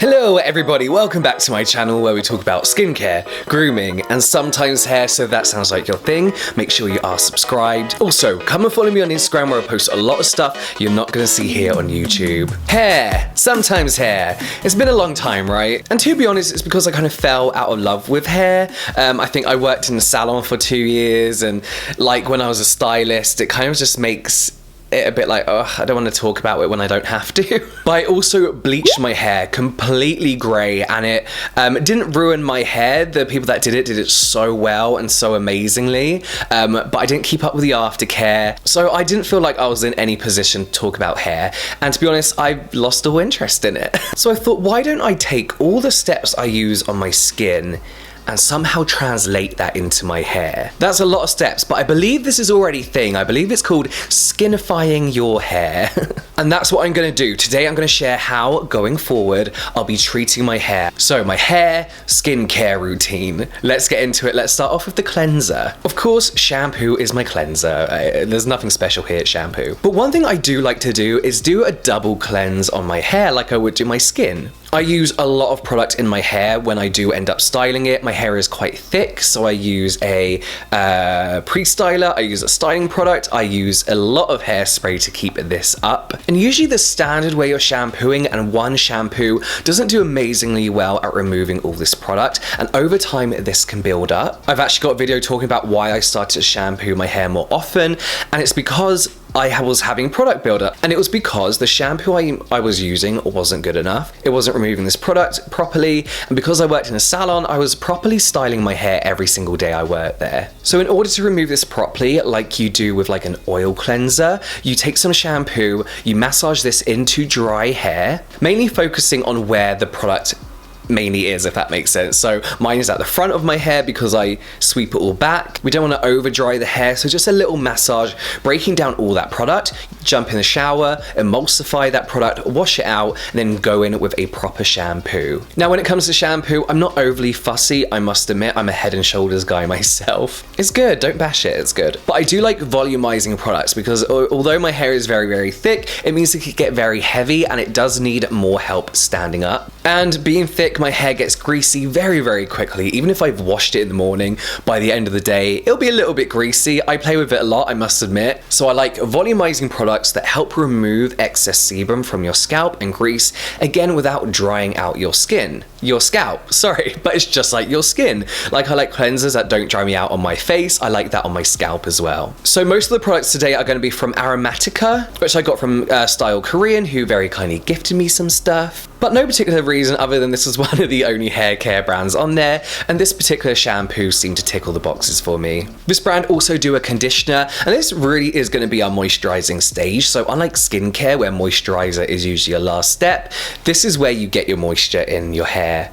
Hello everybody, welcome back to my channel where we talk about skincare, grooming, and sometimes hair, so if that sounds like your thing, make sure you are subscribed. Also, come and follow me on Instagram where I post a lot of stuff you're not gonna see here on YouTube. Hair, sometimes hair. It's been a long time, right? And to be honest, it's because I kind of fell out of love with hair. I think I worked in the salon for 2 years, and like when I was a stylist, it kind of just makes it a bit like, oh, I don't want to talk about it when I don't have to. But I also bleached my hair completely grey, and it didn't ruin my hair. The people that did it so well and so amazingly, but I didn't keep up with the aftercare, so I didn't feel like I was in any position to talk about hair, and to be honest, I lost all interest in it. So I thought, why don't I take all the steps I use on my skin and somehow translate that into my hair. That's a lot of steps, but I believe this is already a thing. I believe it's called skinifying your hair. And that's what I'm gonna do. Today I'm gonna share how, going forward, I'll be treating my hair. So my hair skincare routine. Let's get into it. Let's start off with the cleanser. Of course, shampoo is my cleanser. There's nothing special here at shampoo. But one thing I do like to do is do a double cleanse on my hair like I would do my skin. I use a lot of product in my hair when I do end up styling it. My hair is quite thick, so I use a pre-styler, I use a styling product, I use a lot of hairspray to keep this up. And usually the standard way you're shampooing and one shampoo doesn't do amazingly well at removing all this product, and over time this can build up. I've actually got a video talking about why I started to shampoo my hair more often, and it's because I was having product buildup, and it was because the shampoo I was using wasn't good enough. It wasn't removing this product properly, and because I worked in a salon, I was properly styling my hair every single day I worked there. So in order to remove this properly, like you do with like an oil cleanser, you take some shampoo, you massage this into dry hair, mainly focusing on where the product mainly is, if that makes sense. So mine is at the front of my hair because I sweep it all back. We don't want to over dry the hair, so just a little massage, breaking down all that product, jump in the shower, emulsify that product, wash it out, and then go in with a proper shampoo. Now when it comes to shampoo, I'm not overly fussy, I must admit. I'm a Head and Shoulders guy myself. It's good, don't bash it, it's good. But I do like volumizing products because although my hair is very, very thick, it means it can get very heavy and it does need more help standing up. And being thick, my hair gets greasy very, very quickly. Even if I've washed it in the morning, by the end of the day, it'll be a little bit greasy. I play with it a lot, I must admit. So I like volumizing products that help remove excess sebum from your scalp and grease, again, without drying out your skin. Your scalp, sorry, but it's just like your skin. Like I like cleansers that don't dry me out on my face, I like that on my scalp as well. So most of the products today are going to be from Aromatica, which I got from Style Korean, who very kindly gifted me some stuff. But no particular reason other than this was one of the only hair care brands on there, and this particular shampoo seemed to tick all the boxes for me. This brand also do a conditioner, and this really is going to be our moisturizing stage. So unlike skincare, where moisturizer is usually your last step, this is where you get your moisture in your hair,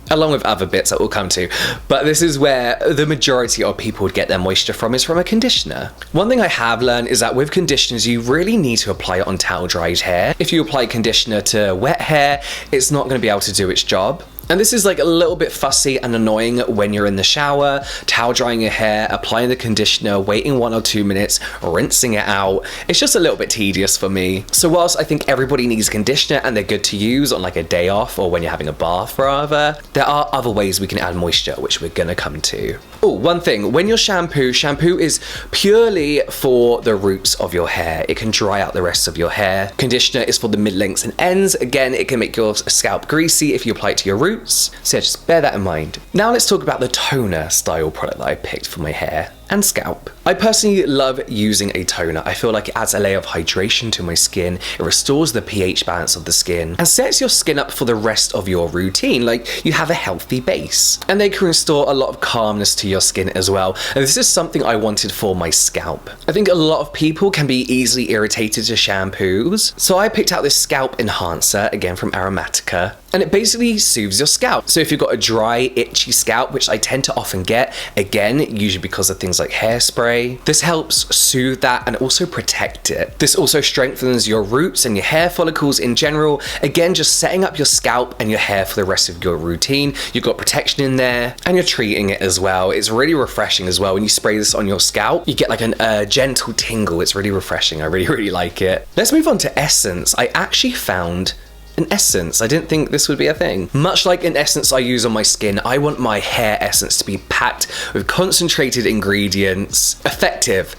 along with other bits that we'll come to. But this is where the majority of people would get their moisture from, is from a conditioner. One thing I have learned is that with conditioners, you really need to apply it on towel dried hair. If you apply conditioner to wet hair, it's not going to be able to do its job. And this is like a little bit fussy and annoying when you're in the shower, towel drying your hair, applying the conditioner, waiting 1 or 2 minutes, rinsing it out. It's just a little bit tedious for me. So whilst I think everybody needs conditioner and they're good to use on like a day off or when you're having a bath rather, there are other ways we can add moisture, which we're gonna come to. Oh, one thing, when you're shampoo is purely for the roots of your hair. It can dry out the rest of your hair. Conditioner is for the mid-lengths and ends. Again, it can make your scalp greasy if you apply it to your roots. So yeah, just bear that in mind. Now let's talk about the toner style product that I picked for my hair and scalp. I personally love using a toner. I feel like it adds a layer of hydration to my skin, it restores the pH balance of the skin, and sets your skin up for the rest of your routine, like you have a healthy base. And they can restore a lot of calmness to your skin as well, and this is something I wanted for my scalp. I think a lot of people can be easily irritated to shampoos, so I picked out this Scalp Enhancer, again from Aromatica, and it basically soothes your scalp. So if you've got a dry, itchy scalp, which I tend to often get, again, usually because of things like hairspray, this helps soothe that and also protect it. This also strengthens your roots and your hair follicles in general. Again, just setting up your scalp and your hair for the rest of your routine. You've got protection in there and you're treating it as well. It's really refreshing as well. When you spray this on your scalp, you get like a gentle tingle. It's really refreshing. I really, really like it. Let's move on to essence. I actually found an essence. I didn't think this would be a thing. Much like an essence I use on my skin, I want my hair essence to be packed with concentrated ingredients, effective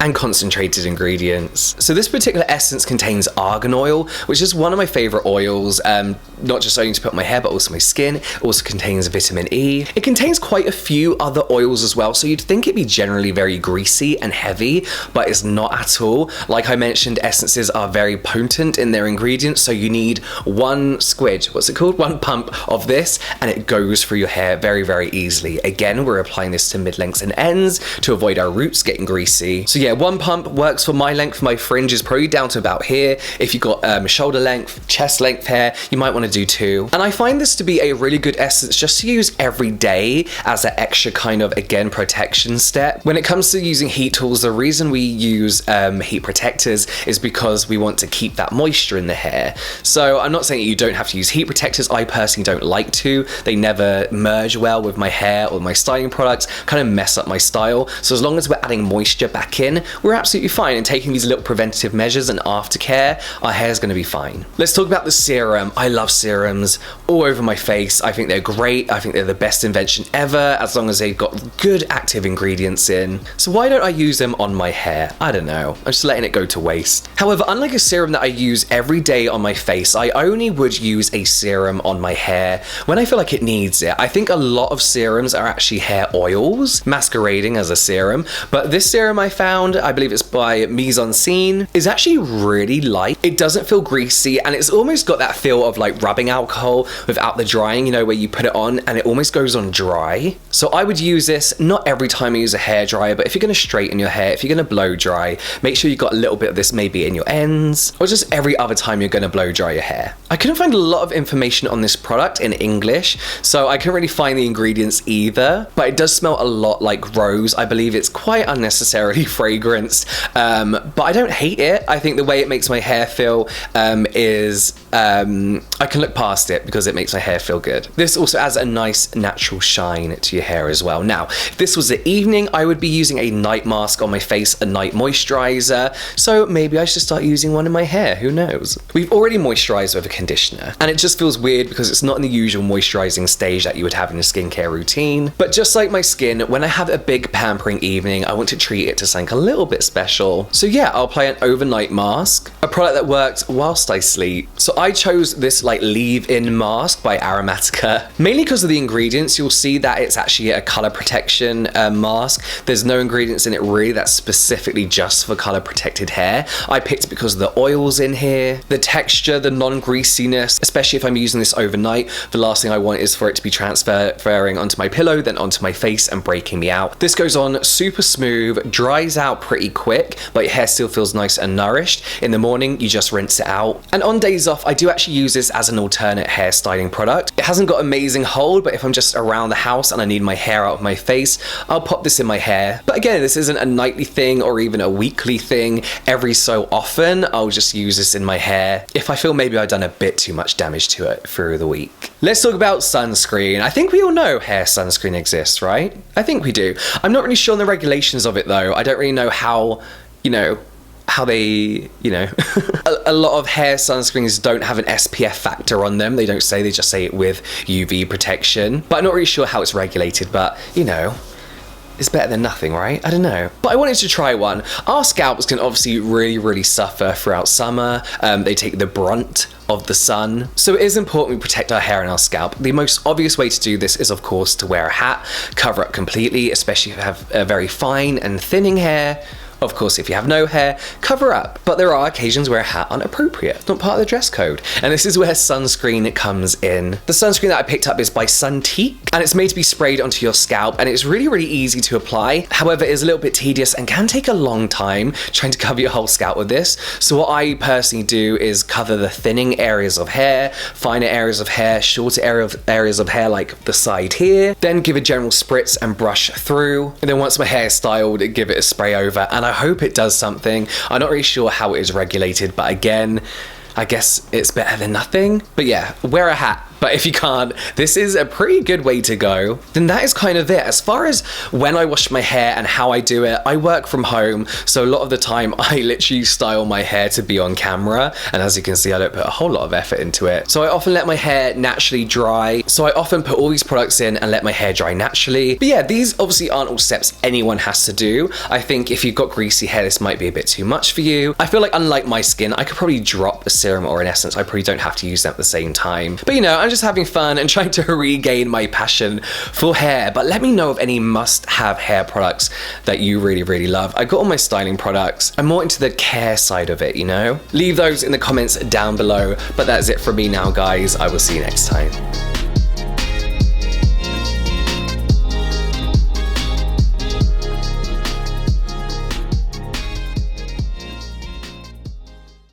and concentrated ingredients. So this particular essence contains argan oil, which is one of my favorite oils, not just only to put on my hair, but also my skin. It also contains vitamin E. It contains quite a few other oils as well, so you'd think it'd be generally very greasy and heavy, but it's not at all. Like I mentioned, essences are very potent in their ingredients, so you need one squidge, what's it called? One pump of this, and it goes through your hair very, very easily. Again, we're applying this to mid-lengths and ends to avoid our roots getting greasy. So yeah, one pump works for my length. My fringe is probably down to about here. If you've got shoulder length, chest length hair, you might want to do 2. And I find this to be a really good essence just to use every day as an extra kind of, again, protection step. When it comes to using heat tools, the reason we use heat protectors is because we want to keep that moisture in the hair. So I'm not saying you don't have to use heat protectors. I personally don't like to. They never merge well with my hair or my styling products, kind of mess up my style. So as long as we're adding moisture back in, we're absolutely fine, and taking these little preventative measures and aftercare, our hair is going to be fine. Let's talk about the serum. I love serums all over my face. I think they're great. I think they're the best invention ever, as long as they've got good active ingredients in. So why don't I use them on my hair? I don't know. I'm just letting it go to waste. However, unlike a serum that I use every day on my face, I only would use a serum on my hair when I feel like it needs it. I think a lot of serums are actually hair oils masquerading as a serum, but this serum I found, I believe it's by Mise en Scene, is actually really light. It doesn't feel greasy, and it's almost got that feel of like rubbing alcohol without the drying, you know, where you put it on and it almost goes on dry. So I would use this not every time I use a hairdryer, but if you're going to straighten your hair, if you're going to blow dry, make sure you've got a little bit of this maybe in your ends, or just every other time you're going to blow dry your hair. I couldn't find a lot of information on this product in English, so I couldn't really find the ingredients either, but it does smell a lot like rose. I believe it's quite unnecessarily fragranced, but I don't hate it. I think the way it makes my hair feel is I can look past it because it makes my hair feel good. This also adds a nice natural shine to your hair as well. Now, if this was the evening, I would be using a night mask on my face, a night moisturiser, so maybe I should start using one in my hair, who knows? We've already moisturised with a conditioner, and it just feels weird because it's not in the usual moisturising stage that you would have in a skincare routine. But just like my skin, when I have a big pampering evening, I want to treat it to something a little bit special. So yeah, I'll apply an overnight mask, a product that works whilst I sleep. So I chose this like leave-in mask by Aromatica, mainly because of the ingredients. You'll see that it's actually a color protection mask. There's no ingredients in it really that's specifically just for color protected hair. I picked it because of the oils in here, the texture, the non-greasiness, especially if I'm using this overnight. The last thing I want is for it to be transferring onto my pillow, then onto my face and breaking me out. This goes on super smooth, dries out pretty quick, but your hair still feels nice and nourished. In the morning, you just rinse it out. And on days off, I do actually use this as an alternate hairstyling product. It hasn't got amazing hold, but if I'm just around the house and I need my hair out of my face, I'll pop this in my hair. But again, this isn't a nightly thing or even a weekly thing. Every so often, I'll just use this in my hair if I feel maybe I've done a bit too much damage to it through the week. Let's talk about sunscreen. I think we all know hair sunscreen exists, right? I think we do. I'm not really sure on the regulations of it though. I don't really know how, how they, a lot of hair sunscreens don't have an SPF factor on them. They don't say, they just say it with UV protection. But I'm not really sure how it's regulated, but it's better than nothing, right? I don't know. But I wanted to try one. Our scalps can obviously really, really suffer throughout summer. They take the brunt of the sun. So it is important we protect our hair and our scalp. The most obvious way to do this is, of course, to wear a hat, cover up completely, especially if you have a very fine and thinning hair. Of course, if you have no hair, cover up. But there are occasions where a hat aren't appropriate. It's not part of the dress code. And this is where sunscreen comes in. The sunscreen that I picked up is by Suntique, and it's made to be sprayed onto your scalp, and it's really, really easy to apply. However, it is a little bit tedious and can take a long time trying to cover your whole scalp with this. So what I personally do is cover the thinning areas of hair, finer areas of hair, shorter areas of hair like the side here, then give a general spritz and brush through. And then once my hair is styled, give it a spray over, and I hope it does something. I'm not really sure how it is regulated, but again, I guess it's better than nothing. But yeah, wear a hat. But if you can't, this is a pretty good way to go. Then that is kind of it. As far as when I wash my hair and how I do it, I work from home, so a lot of the time I literally style my hair to be on camera, and as you can see, I don't put a whole lot of effort into it. So I often let my hair naturally dry. So I often put all these products in and let my hair dry naturally. But yeah, these obviously aren't all steps anyone has to do. I think if you've got greasy hair, this might be a bit too much for you. I feel like unlike my skin, I could probably drop a serum or an essence. I probably don't have to use them at the same time. But you know, I'm just having fun and trying to regain my passion for hair. But let me know of any must-have hair products that you really, really love. I got all my styling products. I'm more into the care side of it, you know? Leave those in the comments down below. But that's it from me now, guys. I will see you next time.